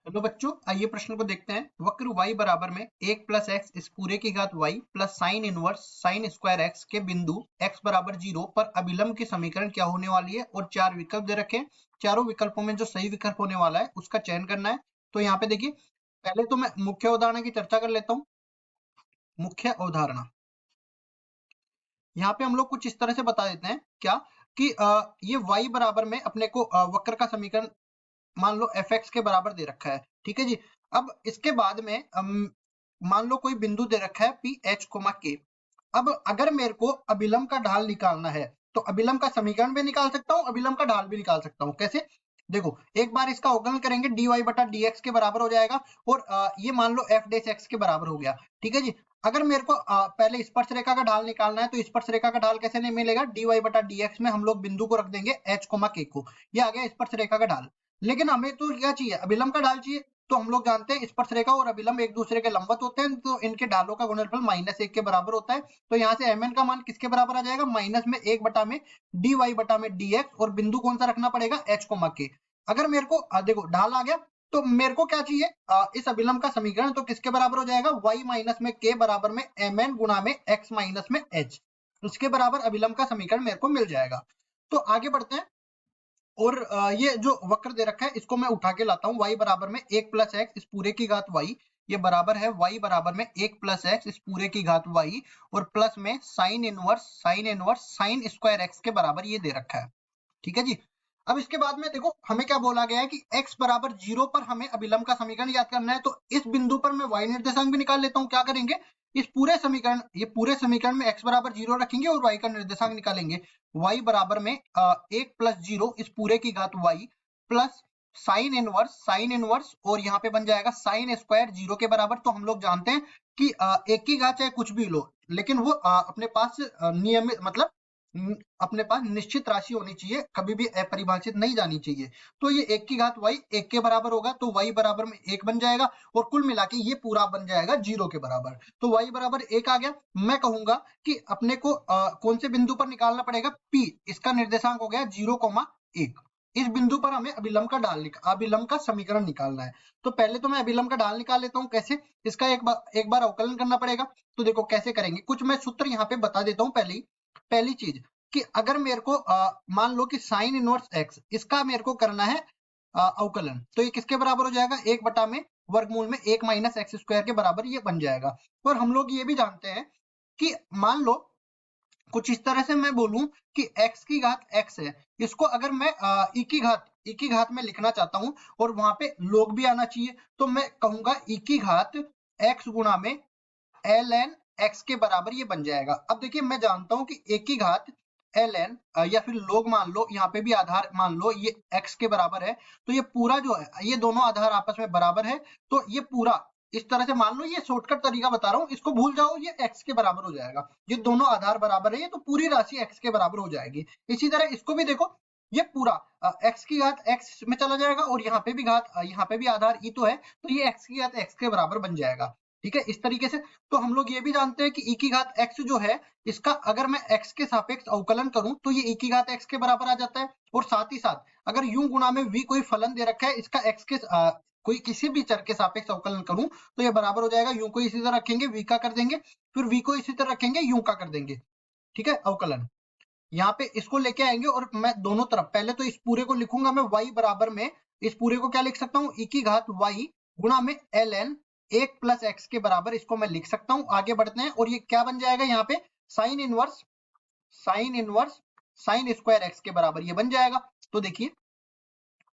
Hello बच्चों, आइए प्रश्न को देखते हैं। वक्र y बराबर में 1 प्लस एक्स इस पूरे की घात y plus sine inverse sine square x के बिंदु x बराबर 0 पर अभिलंब की समीकरण क्या होने वाली है और चार विकल्प दे रखे हैं। चारों विकल्पों में जो सही विकल्प होने वाला है उसका चयन करना है। तो यहाँ पे देखिए, पहले तो मैं मुख्य उदाहरण की चर्चा कर लेता हूँ। मुख्य उदाहरण यहाँ पे हम लोग कुछ इस तरह से बता देते हैं क्या कि ये y बराबर में अपने को वक्र का समीकरण मान लो एफ एक्स के बराबर दे रखा है। ठीक है जी। अब इसके बाद में मान लो कोई बिंदु दे रखा है पी एच कोमा के। अब अगर मेरे को अभिलंब का ढाल निकालना है तो अभिलंब का समीकरण भी निकाल सकता हूँ, अभिलंब का ढाल भी निकाल सकता हूँ। कैसे? देखो, एक बार इसका अवकलन करेंगे dy बटा dx के बराबर हो जाएगा और ये मान लो f डैश x के बराबर हो गया। ठीक है जी। अगर मेरे को पहले स्पर्श रेखा का ढाल निकालना है तो स्पर्श रेखा का ढाल कैसे नहीं मिलेगा? dy बटा dx में हम लोग बिंदु को रख देंगे h कोमा k को। ये आ गया स्पर्श रेखा का ढाल। लेकिन हमें तो क्या चाहिए? अभिलंब का ढाल चाहिए। तो हम लोग जानते हैं स्पर्श रेखा और अभिलंब एक दूसरे के लंबवत होते हैं, तो इनके ढालों का गुणनफल -1 के बराबर होता है। तो यहाँ से mn का मान किसके बराबर आ जाएगा? माइनस में 1 बटा में dy बटा में dx और बिंदु कौन सा रखना पड़ेगा? h comma k। अगर मेरे को देखो ढाल आ गया तो मेरे को क्या चाहिए? इस अभिलंब का समीकरण तो किसके बराबर हो जाएगा? y माइनस में k बराबर में mn गुणा में x माइनस में h। उसके बराबर अभिलंब का समीकरण मेरे को मिल जाएगा। तो आगे बढ़ते हैं और ये जो वक्र दे रखा है इसको मैं उठा के लाता हूँ। y बराबर में 1 प्लस एक्स इस पूरे की घात y, ये बराबर है y बराबर में 1 प्लस एक्स इस पूरे की घात y और प्लस में sine inverse sine square x के बराबर ये दे रखा है। ठीक है जी। अब इसके बाद में देखो हमें क्या बोला गया है कि x बराबर 0 पर हमें अभिलंब का समीकरण याद करना है। तो इस बिंदु पर मैं y निर्देशांक भी निकाल लेता हूँ। क्या करेंगे? इस पूरे समीकरण ये पूरे समीकरण में x बराबर 0 रखेंगे और y का निर्देशांक निकालेंगे। y बराबर में 1 प्लस 0 इस पूरे की घात y प्लस साइन इनवर्स और यहाँ पे बन जाएगा साइन स्क्वायर 0 के बराबर। तो हम लोग जानते हैं कि एक की घात चाहे कुछ भी लो, लेकिन वो अपने पास नियमित मतलब अपने पास निश्चित राशि होनी चाहिए, कभी भी अपरिभाषित नहीं जानी चाहिए। तो ये 1 की घात y 1 के बराबर होगा, तो y बराबर में 1 बन जाएगा और कुल मिला के ये पूरा बन जाएगा 0 के बराबर। तो y बराबर 1 आ गया। मैं कहूंगा कि अपने को कौन से बिंदु पर निकालना पड़ेगा? P, इसका निर्देशांक हो गया 0,1। इस बिंदु पर हमें अभिलंब का समीकरण निकालना है। तो पहले तो मैं अभिलंब का ढाल निकाल लेता हूँ। कैसे? इसका एक बार अवकलन करना पड़ेगा। तो देखो कैसे करेंगे, कुछ मैं सूत्र यहाँ पे बता देता हूँ। पहली चीज कि अगर मेरे को मान लो कि साइन इनवर्स एक्स इसका मेरे को करना है अवकलन, तो ये किसके बराबर हो जाएगा? 1 बटा में वर्गमूल में 1 माइनस एक्स स्क्वायर के बराबर ये बन जाएगा। और हम लोग ये भी जानते हैं कि मान लो कुछ इस तरह से मैं बोलूं कि x की घात x है, इसको अगर मैं e की घात में लिखना चाहता हूं और वहां पे लोग भी आना चाहिए, तो मैं कहूंगा e की घात x गुणा में ln x के बराबर ये बन जाएगा। अब देखिए मैं जानता हूं कि एक की घात ln या फिर लोग मान लो, यहाँ पे भी आधार मान लो ये x के बराबर है, तो ये पूरा जो है ये दोनों आधार आपस में बराबर है, तो ये पूरा इस तरह से मान लो, ये शॉर्टकट तरीका बता रहा हूँ, इसको भूल जाओ, ये x के बराबर हो जाएगा। ये दोनों आधार बराबर है, ये तो पूरी राशि x के बराबर हो जाएगी। इसी तरह इसको भी देखो, ये पूरा x की घात x में चला जाएगा और यहाँ पे भी यहाँ पे भी आधार e तो है, तो ये x की घात x के बराबर बन जाएगा। ठीक है, इस तरीके से। तो हम लोग ये भी जानते हैं कि e की घात x जो है, इसका अगर मैं x के सापेक्ष अवकलन करूं तो ये e की घात x के बराबर आ जाता है। और साथ ही साथ अगर u गुणा में v कोई फलन दे रखा है, इसका x के कोई किसी भी चर के सापेक्ष अवकलन करूं तो ये बराबर हो जाएगा, u को इसी तरह रखेंगे v का कर देंगे, फिर v को इसी तरह रखेंगे u का कर देंगे। ठीक है, अवकलन यहाँ पे इसको लेके आएंगे और मैं दोनों तरफ पहले तो इस पूरे को लिखूंगा मैं y बराबर में, इस पूरे को क्या लिख सकता हूँ? e की घात y गुणा में ln 1 प्लस एक्स के बराबर, इसको मैं लिख सकता हूँ। आगे बढ़ते हैं और ये क्या बन जाएगा? यहाँ पे sine inverse sine square x के बराबर ये बन जाएगा। तो देखिए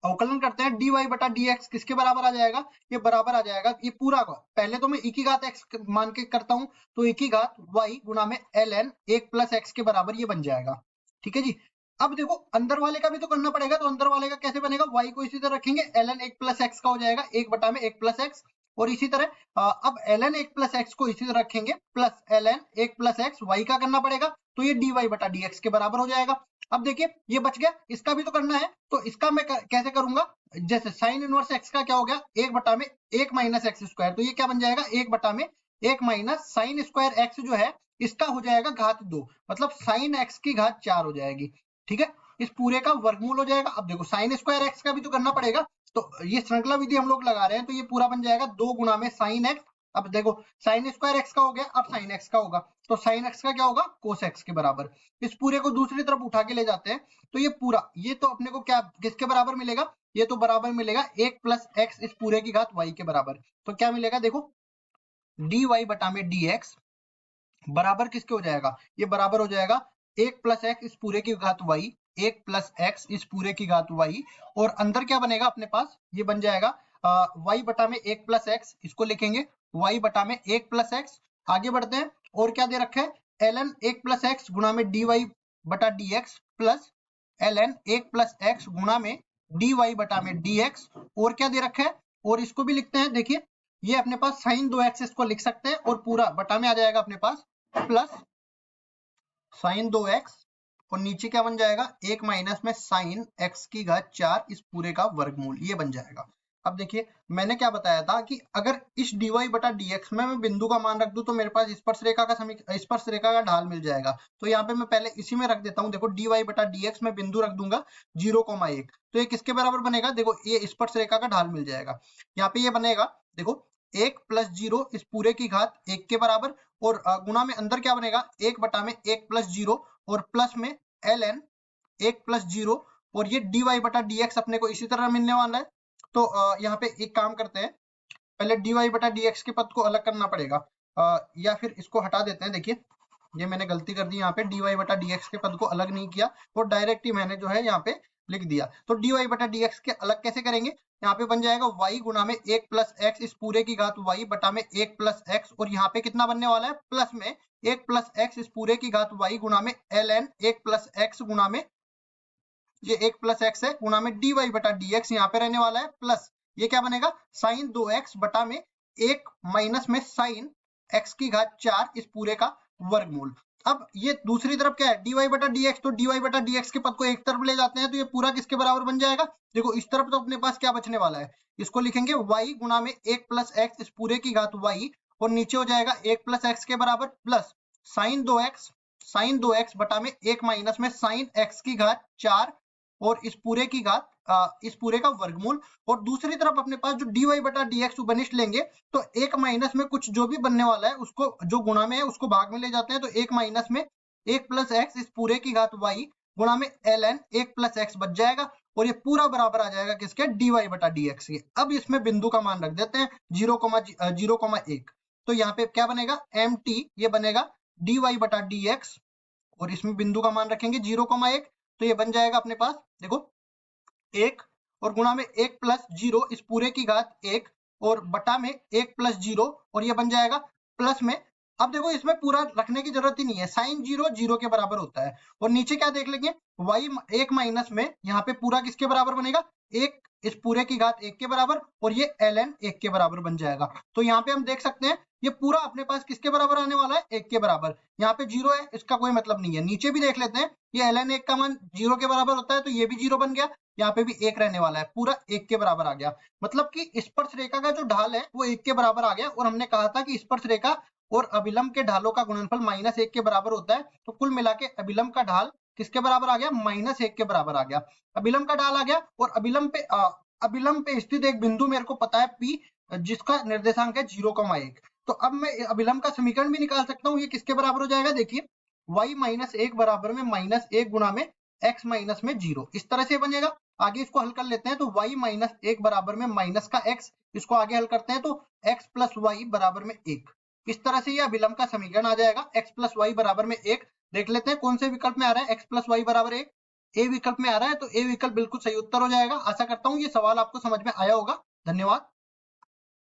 अवकलन करते हैं, dy बटा dx किसके बराबर आ जाएगा? ये बराबर आ जाएगा ये पूरा का, पहले तो मैं e की घात x मान के करता हूं, तो e की घात y गुणा में ln 1 प्लस एक्स के बराबर ये बन जाएगा। ठीक है जी। अब देखो अंदर वाले का भी तो करना पड़ेगा, तो अंदर वाले का कैसे बनेगा? y को इसी तरह रखेंगे, ln 1 प्लस एक्स का हो जाएगा 1 बटा में 1 प्लस एक्स, और इसी तरह अब ln 1 प्लस एक्स को इसी तरह रखेंगे plus ln 1 plus x y का करना पड़ेगा, तो ये dy बटा dx के बराबर हो जाएगा। अब देखिए ये बच गया, इसका भी तो करना है, तो इसका मैं कैसे करूंगा? जैसे साइन इनवर्स एक्स का क्या हो गया? 1 बटा में 1 माइनस एक्स स्क्वायर, तो ये क्या बन जाएगा? 1 बटा में 1 माइनस साइन स्क्वायर एक्स जो है इसका हो जाएगा घात 2, मतलब साइन एक्स की घात 4 हो जाएगी। ठीक है, इस पूरे का वर्गमूल हो जाएगा। अब देखो साइन स्क्वायर एक्स का भी तो करना पड़ेगा, तो ये श्रृंखला विधि हम लोग लगा रहे हैं, तो ये पूरा बन जाएगा 2 गुना में साइन एक्स। अब देखो साइन स्क्वायर एक्स का हो गया, अब साइन एक्स का होगा, तो साइन एक्स का क्या होगा, कोस एक्स के बराबर। इस पूरे को दूसरी तरफ उठा के ले जाते हैं, तो ये पूरा, ये तो अपने को क्या किसके बराबर मिलेगा, ये तो बराबर मिलेगा 1 प्लस एक्स इस पूरे की घात वाई के बराबर। तो क्या मिलेगा, देखो डी वाई बटा में डी एक्स बराबर किसके हो जाएगा, ये बराबर हो जाएगा 1 प्लस एक्स इस पूरे की घात वाई, 1 प्लस एक्स इस पूरे की घात वाई, और अंदर क्या बनेगा अपने पास, ये बन जाएगा वाई बटा में 1 प्लस एक्स, इसको लिखेंगे वाई बटा में 1 प्लस एक्स। आगे बढ़ते हैं, और क्या दे रखा है, ln 1 प्लस एक्स गुणा में डी वाई बटा D x plus ln 1 plus x गुणा में डी वाई बटा में डी एक्स, और क्या दे रखा है, और इसको भी लिखते हैं, देखिए ये अपने पास साइन 2x इसको लिख सकते हैं, और पूरा बटा में आ जाएगा अपने पास प्लस साइन 2x, और नीचे क्या बन जाएगा, 1 माइनस में साइन x की घात 4 इस पूरे का वर्गमूल, ये बन जाएगा। अब देखिए मैंने क्या बताया था कि अगर इस dy बटा dx में मैं बिंदु का मान रख दूं तो मेरे पास स्पर्श रेखा का ढाल मिल जाएगा। तो यहाँ पे मैं पहले इसी में रख देता हूँ, देखो dy बटा dx में बिंदु रख दूंगा 0,1, तो ये किसके बराबर बनेगा, देखो ये स्पर्श रेखा का ढाल मिल जाएगा। यहाँ पे ये बनेगा, देखो 1 प्लस 0 इस पूरे की घात 1 के बराबर, और गुणा में अंदर क्या बनेगा, 1 बटा में 1 प्लस 0, और प्लस में ln 1 प्लस 0, और ये dy बटा dx अपने को इसी तरह मिलने वाला है। तो यहाँ पे एक काम करते हैं, पहले dy बटा dx के पद को अलग करना पड़ेगा, या फिर इसको हटा देते हैं। देखिए ये मैंने गलती कर दी, यहाँ पे dy बटा dx के पद को अलग नहीं किया, और डायरेक्ट ही मैंने जो है यहाँ पे लिख दिया। तो dy बटा dx के अलग कैसे करेंगे, यहाँ पे बन जाएगा y गुणा में 1 प्लस एक्स इस पूरे की घात y बटा में 1 प्लस एक्स, और यहाँ पे कितना बनने वाला है, प्लस में 1 प्लस एक्स इस पूरे की घात y गुणा में ln 1 प्लस एक्स गुणा में, ये 1 प्लस एक्स है, गुणा में dy बटा dx यहाँ पे रहने वाला है, प्लस ये क्या बनेगा, साइन 2x बटा में 1 माइनस में साइन x की घात 4 इस पूरे का वर्गमूल। अब ये दूसरी तरफ क्या है, dy बटा dx, तो dy बटा dx के पद को एक तरफ ले जाते हैं, तो ये पूरा किसके बराबर बन जाएगा, देखो इस तरफ तो अपने पास क्या बचने वाला है, इसको लिखेंगे y गुणा में 1 प्लस एक्स इस पूरे की घात y, और नीचे हो जाएगा 1 प्लस एक्स के बराबर प्लस साइन 2x बटा में 1 माइनस में साइन x की घात 4 और इस पूरे की घात इस पूरे का वर्गमूल। और दूसरी तरफ अपने पास जो dy बटा dx उपनिष्ठ लेंगे, तो 1 माइनस में कुछ जो भी बनने वाला है उसको जो गुणा में है उसको भाग में ले जाते हैं, तो 1 माइनस में 1 प्लस एक्स इस पूरे की घात y गुणा में ln 1 प्लस एक्स बच जाएगा, और ये पूरा बराबर आ जाएगा किसके, dy बटा dx के। अब इसमें बिंदु का मान रख देते हैं 0,1, तो यहाँ पे क्या बनेगा, mt, ये बनेगा dy बटा dx, और इसमें बिंदु का मान रखेंगे 0,1, तो ये बन जाएगा अपने पास, देखो 1 और गुणा में 1 प्लस 0 इस पूरे की घात 1, और बटा में 1 प्लस 0, और ये बन जाएगा प्लस में, अब देखो इसमें पूरा रखने की जरूरत ही नहीं है, साइन 0 0 के बराबर होता है, और नीचे क्या देख लेंगे, y 1 माइनस में यहाँ पे पूरा किसके बराबर बनेगा, 1 इस पूरे की घात 1 के बराबर, और ये ln 1 के बराबर बन जाएगा। तो यहाँ पे हम देख सकते हैं ये पूरा अपने पास किसके बराबर आने वाला है, 1 के बराबर। यहाँ पे 0 है, इसका कोई मतलब नहीं है। नीचे भी देख लेते हैं, ये ln 1 का मान 0 के बराबर होता है, तो ये भी 0 बन गया, यहाँ पे भी 1 रहने वाला है, पूरा 1 के बराबर आ गया। मतलब कि स्पर्श रेखा का जो ढाल है वो 1 के बराबर आ गया, और हमने कहा था कि स्पर्श रेखा और अभिलंब के ढालों का गुणनफल -1 के बराबर होता है, तो कुल मिला के अभिलंब का ढाल किसके बराबर आ गया, -1 के बराबर आ गया। अभिलंब का ढाल आ गया, और अभिलंब पे स्थित एक बिंदु मेरे को पता है P, जिसका निर्देशांक है 0,1। तो अब मैं अभिलंब का समीकरण भी निकाल सकता हूँ, ये किसके बराबर हो जाएगा, देखिए y-1 बराबर में -1 गुणा में x माइनस में 0, इस तरह से बनेगा। आगे इसको हल कर लेते हैं, तो y-1 बराबर में माइनस का x, इसको आगे हल करते हैं तो x प्लस y बराबर में 1, इस तरह से ये अभिलंब का समीकरण आ जाएगा। x प्लस y बराबर में 1, देख लेते हैं कौन से विकल्प में आ रहा है, x प्लस y बराबर 1 ए विकल्प में आ रहा है, तो ए विकल्प बिल्कुल सही उत्तर हो जाएगा। आशा करता हूँ ये सवाल आपको समझ में आया होगा। धन्यवाद।